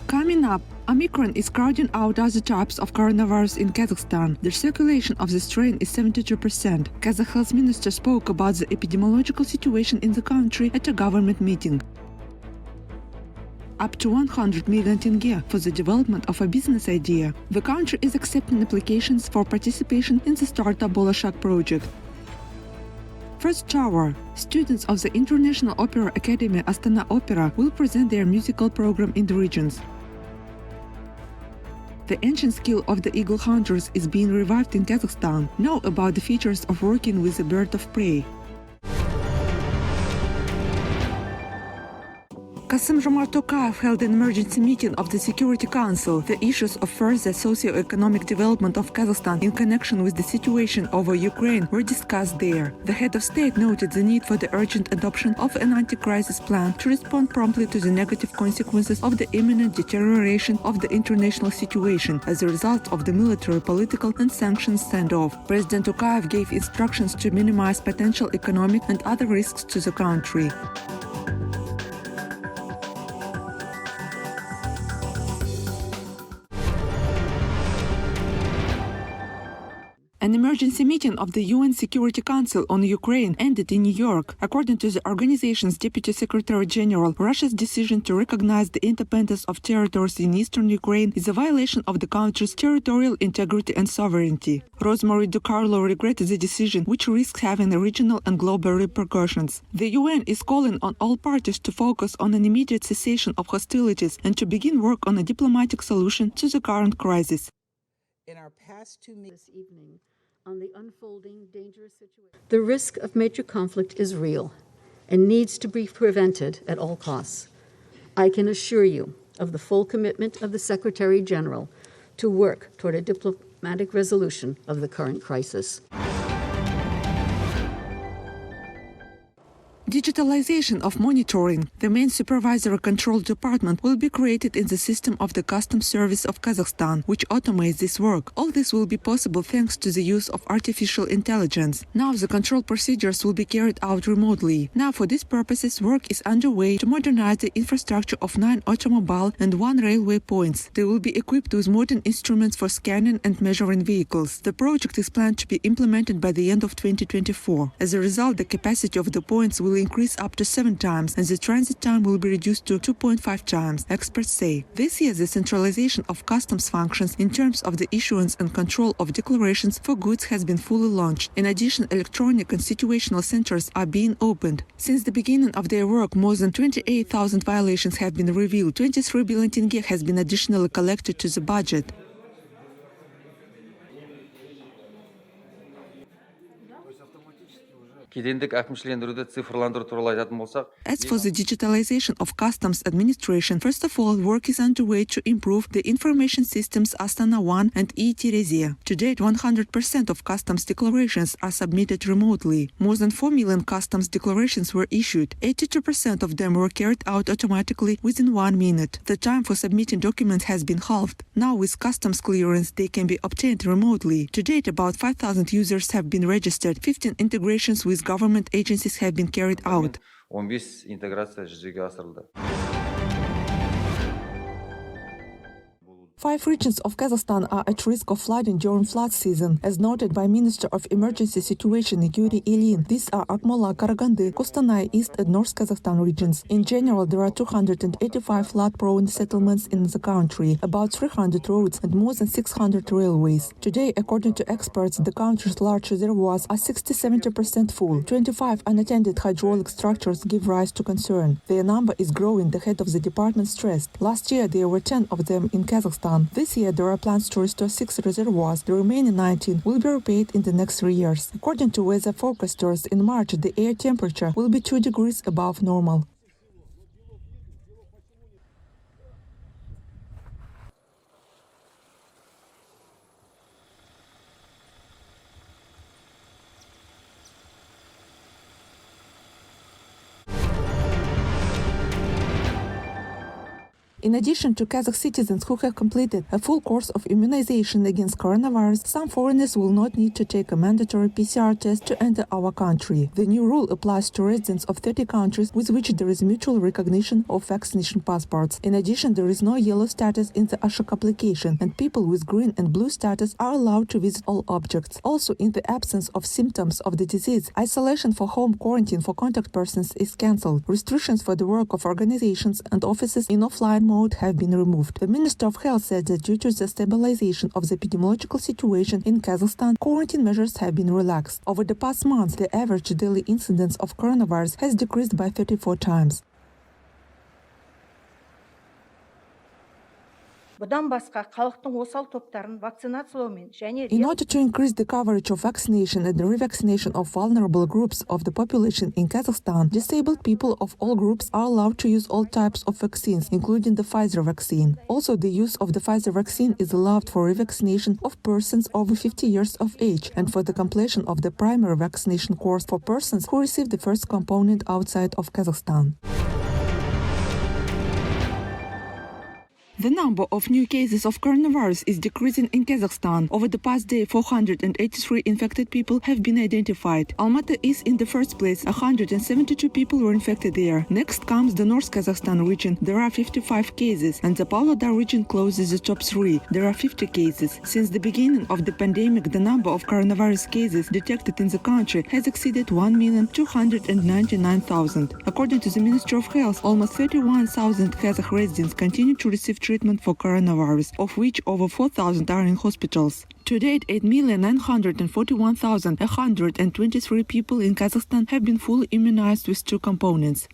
Coming up, Omicron is crowding out other types of coronavirus in Kazakhstan. The circulation of the strain is 72%. Kazakh health minister spoke about the epidemiological situation in the country at a government meeting. Up to 100 million tenge for the development of a business idea. The country is accepting applications for participation in the Startup Bolashak project. First Tower. Students of the International Opera Academy Astana Opera will present their musical program in the regions. The ancient skill of the eagle hunters is being revived in Kazakhstan. Know about the features of working with a bird of prey. Kassym-Jomart Tokayev held an emergency meeting of the Security Council. The issues of further socio-economic development of Kazakhstan in connection with the situation over Ukraine were discussed there. The head of state noted the need for the urgent adoption of an anti-crisis plan to respond promptly to the negative consequences of the imminent deterioration of the international situation as a result of the military, political and sanctions standoff. President Tokayev gave instructions to minimize potential economic and other risks to the country. An emergency meeting of the UN Security Council on Ukraine ended in New York. According to the organization's Deputy Secretary General, Russia's decision to recognize the independence of territories in eastern Ukraine is a violation of the country's territorial integrity and sovereignty. Rosemary DiCarlo regretted the decision, which risks having regional and global repercussions. The UN is calling on all parties to focus on an immediate cessation of hostilities and to begin work on a diplomatic solution to the current crisis. In our past 2 meetings this evening on the unfolding dangerous situation. The risk of major conflict is real and needs to be prevented at all costs. I can assure you of the full commitment of the Secretary General to work toward a diplomatic resolution of the current crisis. Digitalization of monitoring. The main supervisory control department will be created in the system of the Customs Service of Kazakhstan, which automates this work. All this will be possible thanks to the use of artificial intelligence. Now the control procedures will be carried out remotely. Now for these purposes, work is underway to modernize the infrastructure of 9 automobile and 1 railway points. They will be equipped with modern instruments for scanning and measuring vehicles. The project is planned to be implemented by the end of 2024. As a result, the capacity of the points will increase up to 7 times and the transit time will be reduced to 2.5 times, experts say. This year, the centralization of customs functions in terms of the issuance and control of declarations for goods has been fully launched. In addition, electronic and situational centers are being opened. Since the beginning of their work, more than 28,000 violations have been revealed. 23 billion tenge has been additionally collected to the budget. As for the digitalization of customs administration, first of all, work is underway to improve the information systems Astana 1 and E-Tereziya. To date, 100% of customs declarations are submitted remotely. More than 4 million customs declarations were issued. 82% of them were carried out automatically within 1 minute. The time for submitting documents has been halved. Now, with customs clearance, they can be obtained remotely. To date, about 5,000 users have been registered. 15 integrations with government agencies have been carried out. 15 интеграция жүзеге асырылды. 5 regions of Kazakhstan are at risk of flooding during flood season, as noted by Minister of Emergency Situation Yuri Ilyin. These are Akmola, Karagandy, Kostanay, East and North Kazakhstan regions. In general, there are 285 flood-prone settlements in the country, about 300 roads and more than 600 railways. Today, according to experts, the country's large reservoirs are 60-70% full. 25 unattended hydraulic structures give rise to concern. Their number is growing, the head of the department stressed. Last year, there were 10 of them in Kazakhstan. This year, there are plans to restore 6 reservoirs. The remaining 19 will be repaired in the next 3 years. According to weather forecasters, in March, the air temperature will be 2 degrees above normal. In addition to Kazakh citizens who have completed a full course of immunization against coronavirus, some foreigners will not need to take a mandatory PCR test to enter our country. The new rule applies to residents of 30 countries with which there is mutual recognition of vaccination passports. In addition, there is no yellow status in the Ashok application, and people with green and blue status are allowed to visit all objects. Also, in the absence of symptoms of the disease, isolation for home quarantine for contact persons is cancelled. Restrictions for the work of organizations and offices in offline mode have been removed. The Minister of Health said that due to the stabilization of the epidemiological situation in Kazakhstan, quarantine measures have been relaxed. Over the past month, the average daily incidence of coronavirus has decreased by 34 times. In order to increase the coverage of vaccination and the revaccination of vulnerable groups of the population in Kazakhstan, disabled people of all groups are allowed to use all types of vaccines, including the Pfizer vaccine. Also, the use of the Pfizer vaccine is allowed for revaccination of persons over 50 years of age and for the completion of the primary vaccination course for persons who received the first component outside of Kazakhstan. The number of new cases of coronavirus is decreasing in Kazakhstan. Over the past day, 483 infected people have been identified. Almaty is in the first place. 172 people were infected there. Next comes the North Kazakhstan region. There are 55 cases, and the Pavlodar region closes the top 3. There are 50 cases. Since the beginning of the pandemic, the number of coronavirus cases detected in the country has exceeded 1,299,000. According to the Ministry of Health, almost 31,000 Kazakh residents continue to receive treatment for coronavirus, of which over 4,000 are in hospitals. To date, 8,941,123 people in Kazakhstan have been fully immunized with 2 components.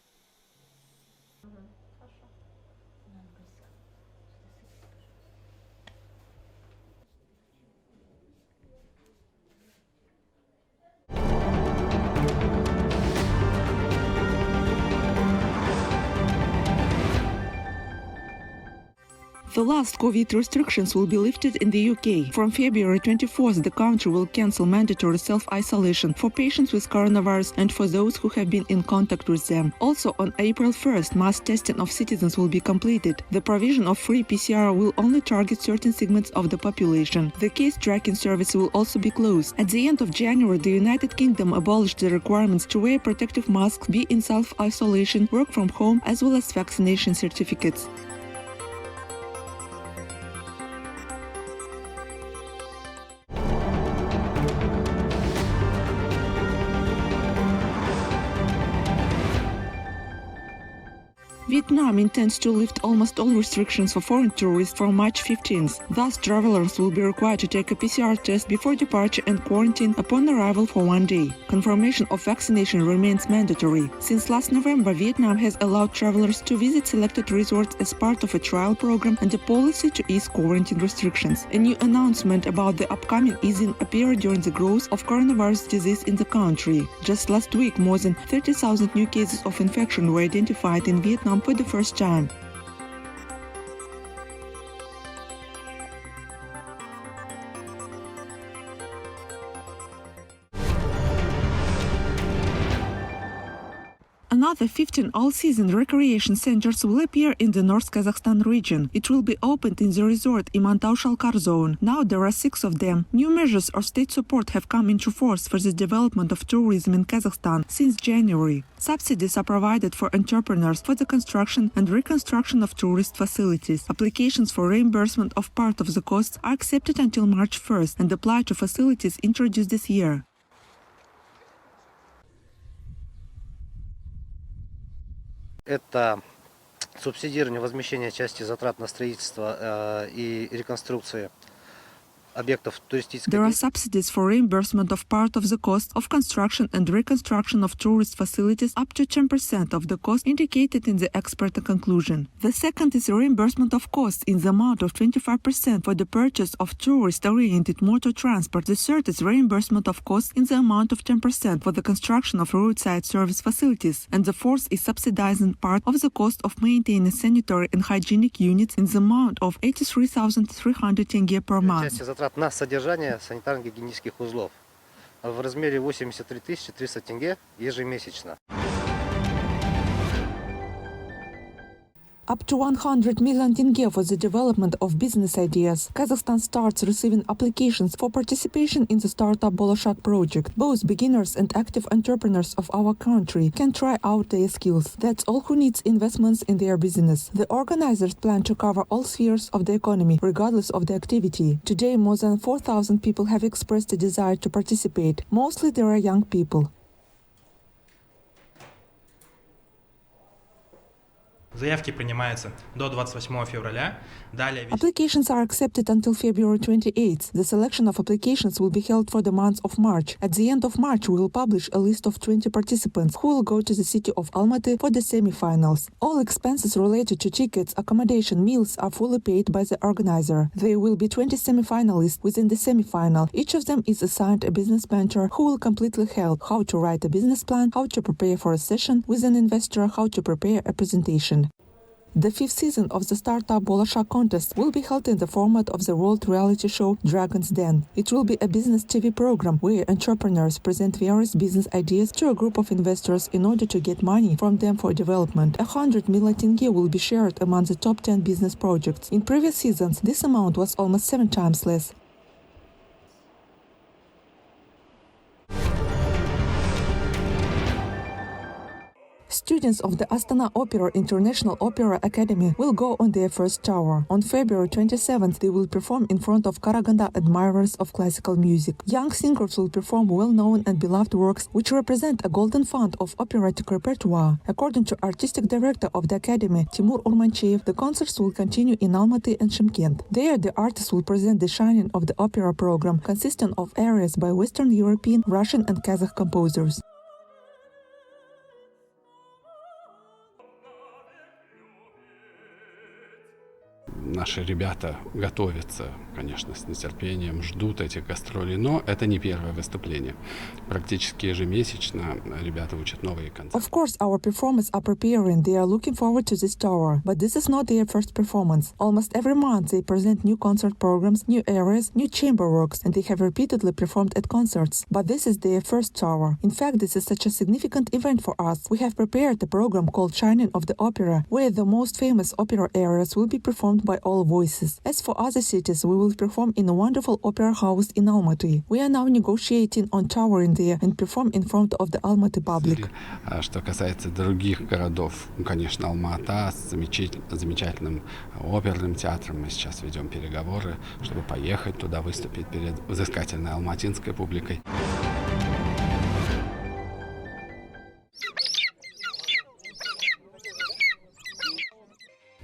The last COVID restrictions will be lifted in the UK. From February 24th, the country will cancel mandatory self-isolation for patients with coronavirus and for those who have been in contact with them. Also, on April 1st, mass testing of citizens will be completed. The provision of free PCR will only target certain segments of the population. The case tracking service will also be closed. At the end of January, the United Kingdom abolished the requirements to wear protective masks, be in self-isolation, work from home, as well as vaccination certificates. Vietnam intends to lift almost all restrictions for foreign tourists from March 15th. Thus, travelers will be required to take a PCR test before departure and quarantine upon arrival for 1 day. Confirmation of vaccination remains mandatory. Since last November, Vietnam has allowed travelers to visit selected resorts as part of a trial program and a policy to ease quarantine restrictions. A new announcement about the upcoming easing appeared during the growth of coronavirus disease in the country. Just last week, more than 30,000 new cases of infection were identified in Vietnam for the first time. Another 15 all-season recreation centers will appear in the North Kazakhstan region. It will be opened in the resort Imantau-Shalkar zone. Now there are 6 of them. New measures of state support have come into force for the development of tourism in Kazakhstan since January. Subsidies are provided for entrepreneurs for the construction and reconstruction of tourist facilities. Applications for reimbursement of part of the costs are accepted until March 1st and apply to facilities introduced this year. Это субсидирование возмещения части затрат на строительство и реконструкцию объектов туристической. There are subsidies for reimbursement of part of the cost of construction and reconstruction of tourist facilities up to 10% of the cost indicated in the expert conclusion. The second is reimbursement of costs in the amount of 25% for the purchase of tourist-oriented motor transport. The third is reimbursement of costs in the amount of 10% for the construction of roadside service facilities. And the fourth is subsidizing part of the cost of maintaining sanitary and hygienic units in the amount of 83,300 tenge per month. На содержание санитарно-гигиенических узлов в размере 83 300 тенге ежемесячно. Up to 100 million tenge for the development of business ideas. Kazakhstan starts receiving applications for participation in the Startup Bolashak project. Both beginners and active entrepreneurs of our country can try out their skills. That's all who needs investments in their business. The organizers plan to cover all spheres of the economy, regardless of the activity. Today, more than 4,000 people have expressed a desire to participate. Mostly there are young people. Заявки принимаются до 28 февраля. Далее Applications are accepted until February 28th. The selection of applications will be held for the month of March. At the end of March, we will publish a list of 20 participants who will go to the city of Almaty for the semi-finals. All expenses related to tickets, accommodation, meals are fully paid by the organizer. There will be 20 semi-finalists within the semi-final. Each of them is assigned a business mentor who will completely help how to write a business plan, how to prepare for a session with an investor, how to prepare a presentation. The 5th season of the Startup Bolashak contest will be held in the format of the world reality show Dragon's Den. It will be a business TV program where entrepreneurs present various business ideas to a group of investors in order to get money from them for development. 100 million tenge will be shared among the top 10 business projects. In previous seasons, this amount was almost 7 times less. Students of the Astana Opera International Opera Academy will go on their first tour. On February 27th, they will perform in front of Karagandy admirers of classical music. Young singers will perform well-known and beloved works which represent a golden fund of operatic repertoire. According to artistic director of the academy, Timur Urmancheyev, the concerts will continue in Almaty and Shymkent. There, the artists will present the shining of the opera program, consisting of arias by Western European, Russian and Kazakh composers. Наши ребята готовятся, конечно, с нетерпением, ждут этих гастролей, но это не первое выступление. Практически ежемесячно ребята учат новые концерты. Of course, our performers are preparing. They are looking forward to this tour. But this is not their first performance. Almost every month they present new concert programs, new areas, new chamber works, and they have repeatedly performed at concerts. But this is their first tour. In fact, this is such a significant event for us. We have prepared a program called Shining of the Opera, where the most famous opera areas will be performed by all voices. As for other cities, we will perform in a wonderful opera house in Almaty. We are now negotiating on touring there and perform in front of the Almaty public. Что касается других городов, конечно, Алма-Ата с замечательным оперным театром. Мы сейчас ведем переговоры, чтобы поехать туда, выступить перед взыскательной алматинской публикой.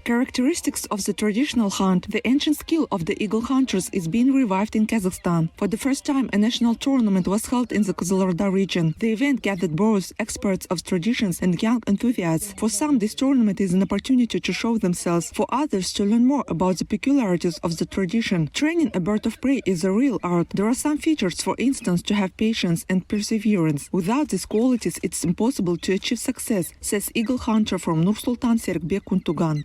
Characteristics of the traditional hunt, the ancient skill of the eagle hunters is being revived in Kazakhstan. For the first time, a national tournament was held in the Kazakhstan region. The event gathered both experts of traditions and young enthusiasts. For some, this tournament is an opportunity to show themselves. For others, to learn more about the peculiarities of the tradition. Training a bird of prey is a real art. There are some features, for instance, to have patience and perseverance. Without these qualities, it's impossible to achieve success, says eagle hunter from Nur-Sultan Serikbek Kuntugan.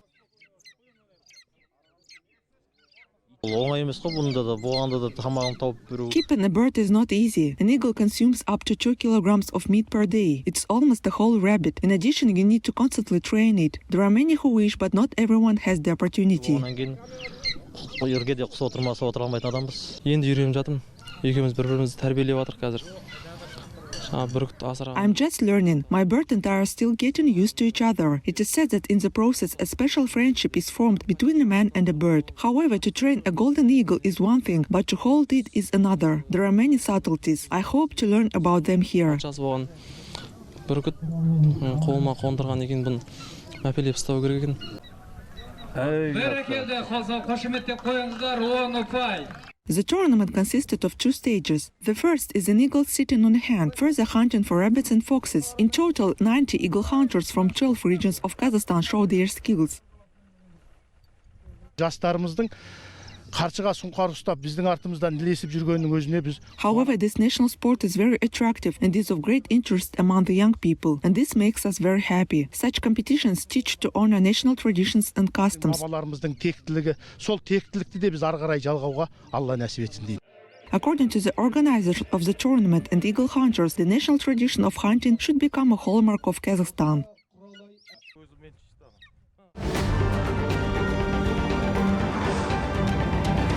Keeping a bird is not easy. An eagle consumes up to 2 kilograms of meat per day. It's almost a whole rabbit. In addition, you need to constantly train it. There are many who wish, but not everyone has the opportunity. I'm just learning. My bird and I are still getting used to each other. It is said that in the process a special friendship is formed between a man and a bird. However, to train a golden eagle is one thing, but to hold it is another. There are many subtleties. I hope to learn about them here. The tournament consisted of 2 stages. The first is an eagle sitting on a hand, further hunting for rabbits and foxes. In total, 90 eagle hunters from 12 regions of Kazakhstan show their skills. However, this national sport is very attractive and is of great interest among the young people, and this makes us very happy. Such competitions teach to honor national traditions and customs. According to the organizers of the tournament and eagle hunters, the national tradition of hunting should become a hallmark of Kazakhstan.